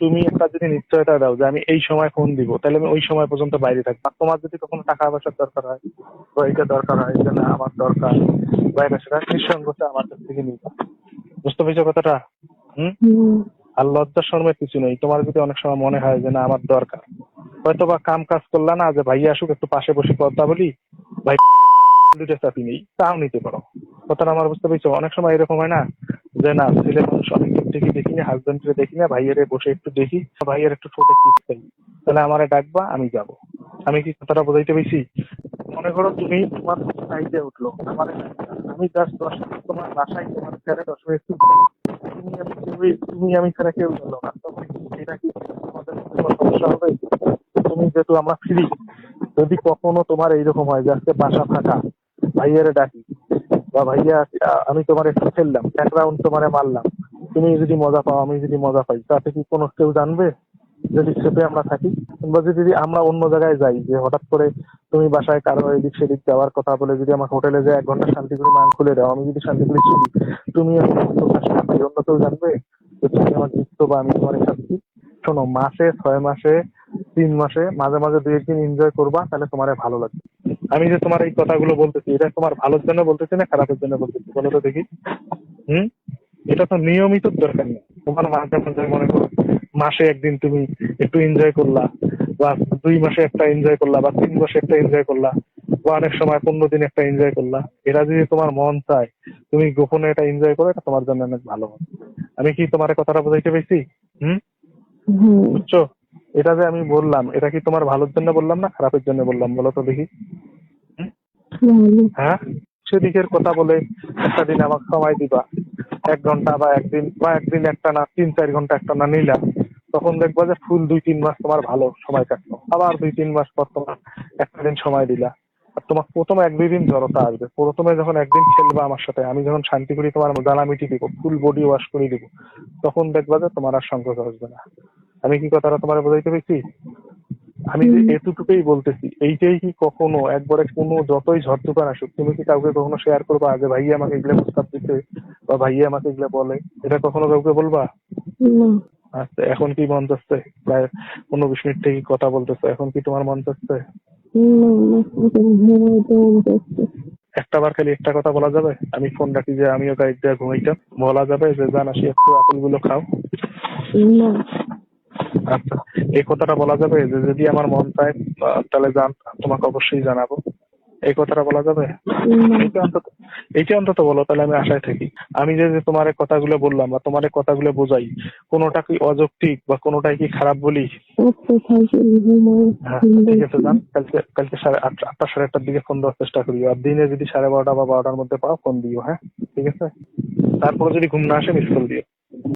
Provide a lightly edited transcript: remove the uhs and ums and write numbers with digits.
তুমি একটা যদি নিশ্চয়তা দাও যে আমি এই সময় ফোন দিব, তাহলে আমি ওই সময় পর্যন্ত বাইরে থাকবো। আর তোমার যদি কখনো টাকা পয়সার দরকার হয় বা এইটা দরকার হয় যে না আমার দরকার বা এটা সেটা নিঃসঙ্গতা আমার কাছ থেকে নিবা। বুঝতে পেরেছো কথাটা? হুম। হুম। আর লজ্জা শরমের কিছু নেই। তোমার যদি অনেক সময় মনে হয় যে না আমার দরকার, হয়তো বা কাম কাজ করলা না, যে ভাইয়া আসুক একটু পাশে বসে কথা বলি, ভাই দুটো চাপি নেই, তাও নিতে পারো। কথাটা আমার বুঝতে পেরেছো? অনেক সময় এরকম হয় না যে না ছেলে মানুষ অনেকদিন থেকে দেখি না, হাজবেন্ডকে দেখি না, ভাইয়ারে বসে একটু দেখি, ভাইয়ের একটু ঠোঁটে কিস খাই, তাহলে আমারে ডাকবা, আমি যাব। আমি কি কথাটা বোঝাইতে পেরেছি? মনে করো তুমি তোমার সাইডে উঠলো, আমার আমি জাস্ট 10 মিনিট তোমার বাসায়, তোমার ছেড়ে 10 মিনিট তুমি আমি ছাড়া কেউ গেল না, তখন এটা কি আমাদের মধ্যে কোনো সমস্যা হবে? তুমি যেহেতু আমরা ফ্রি, যদি কখনো তোমার এইরকম হয় যে আজকে বাসা ফাঁকা, ভাইয়ারে ডাকি বা ভাইয়া আমি তোমার একটু খেললাম, এক রাউন্ড তোমারে মারলাম, তুমি যদি মজা পাও আমি যদি মজা পাই, তাতে কি কোনো কেউ জানবে? যদি সেপে আমরা থাকি, কিংবা যদি আমরা অন্য জায়গায় যাই, যে হঠাৎ করে তুমি বাসায় কারো এদিক সেদিক যাওয়ার কথা বলে যদি আমার হোটেলে যায় 1 ঘন্টা শান্তি করে মাং খুলে দাও, আমি যদি শান্তি করে চলি, তুমি এখন অন্য কেউ জানবে যে তুমি আমার জিততো বা আমি তোমার খাচ্ছি? শোনো, মাসে 6 মাসে 3 মাসে মাঝে মাঝে 2 একদিন এনজয় করবা, তাহলে তোমার ভালো লাগবে। আমি যে তোমার এই কথাগুলো বলতেছি, এটা তোমার ভালোর জন্য বলতেছি না খারাপের জন্য বলতেছি, বলো তো দেখি? হুম। এটা তো নিয়মিত দরকার নেই। তোমার মাঝে মাঝে মনে করো মাসে একদিন তুমি একটু এনজয় করলা, বা 2 মাসে একটা এনজয় করলা, বা 3 মাসে একটা এনজয় করলা, বা অনেক সময় 15 দিন একটা এনজয় করলা, এটা যদি তোমার মন চায় তুমি গোপনে এটা এনজয় করো, এটা তোমার জন্য অনেক ভালো হবে। আমি কি তোমার কথাটা বোঝাইতে পেরেছি? হুম। হুম। বুঝছো? এটা যে আমি বললাম, এটা কি তোমার ভালোর জন্য বললাম না খারাপের জন্য বললাম, বলো তো দেখি? হুম? ভালো। হ্যাঁ। সেদিকের কথা বলে একটা দিন আমাকে সময় দিবা, 1 ঘন্টা বা একদিন একটা না 3-4 ঘন্টা একটা না নিলা, তখন দেখবা যে ফুল 2-3 মাস তোমার ভালো সময় কাটলো। আবার 2-3 মাস পর তোমার একটা দিন সময় দিলা, আর তোমার প্রথমে 1-2 দিন জড়তা আসবে। প্রথমে যখন একদিন খেলবা আমার সাথে, আমি যখন শান্তি করি তোমার জ্বালা মিটি দিব, ফুল বডি ওয়াশ করে দিব, তখন দেখবা যে তোমার আর সংকোচ আসবে না। আমি কি কথাটা তোমার বোঝাইতে পেরেছি? আমি যে হুম। এতটুকুই বলতেছি, এইটাই কি কখনো একবারে কোনো যতই ঝড় তুফান আসুক তুমি কি কাউকে কখনো শেয়ার করবা যে ভাইয়া আমাকে এগুলা প্রস্তাব দিতে বা ভাইয়া আমাকে এগুলা বলে? এটা কখনো কাউকে বলবা? না। আচ্ছা, এখন কি মন চাচ্ছে? প্রায় 15-20 মিনিট থেকে কথা বলতেছো, এখন কি তোমার মন চাচ্ছে? না, না, এখন ঘুমাইতে মন চাচ্ছে। একটা বার খালি একটা কথা বলা যাবে? আমি ফোন রাখি যে আমিও গাড়ি দিয়ে ঘুমাইতাম, বলা যাবে যে জান আসি একটু আপেল গুলো খাও? না। আচ্ছা, এই কথাটা বলা যাবে যে যদি আমার মন চায় তাহলে জান, তোমাকে অবশ্যই জানাবো? এই কথাটা বলা যাবে? না। এইটা অন্তত এইটা অন্তত বলো, তাহলে আমি আশায় থাকি। আমি যে তোমার কথাগুলো বললাম বা তোমার কথাগুলো বোঝাই, কোনোটা কি অযৌক্তিক বা কোনোটাই কি খারাপ বলি? আচ্ছা, থাকি, ঘুমাই। হ্যাঁ, ঘুম ঠিক আছে, পাচ্ছে। যান। কালকে কালকে 8:30 8:30টার দিকে ফোন দেওয়ার চেষ্টা করিও, আর দিনে যদি 12:30 বা 12টার মধ্যে পাও ফোন দিও। হ্যাঁ, ঠিক আছে। তারপরে যদি ঘুম না আসে মিস কল দিও।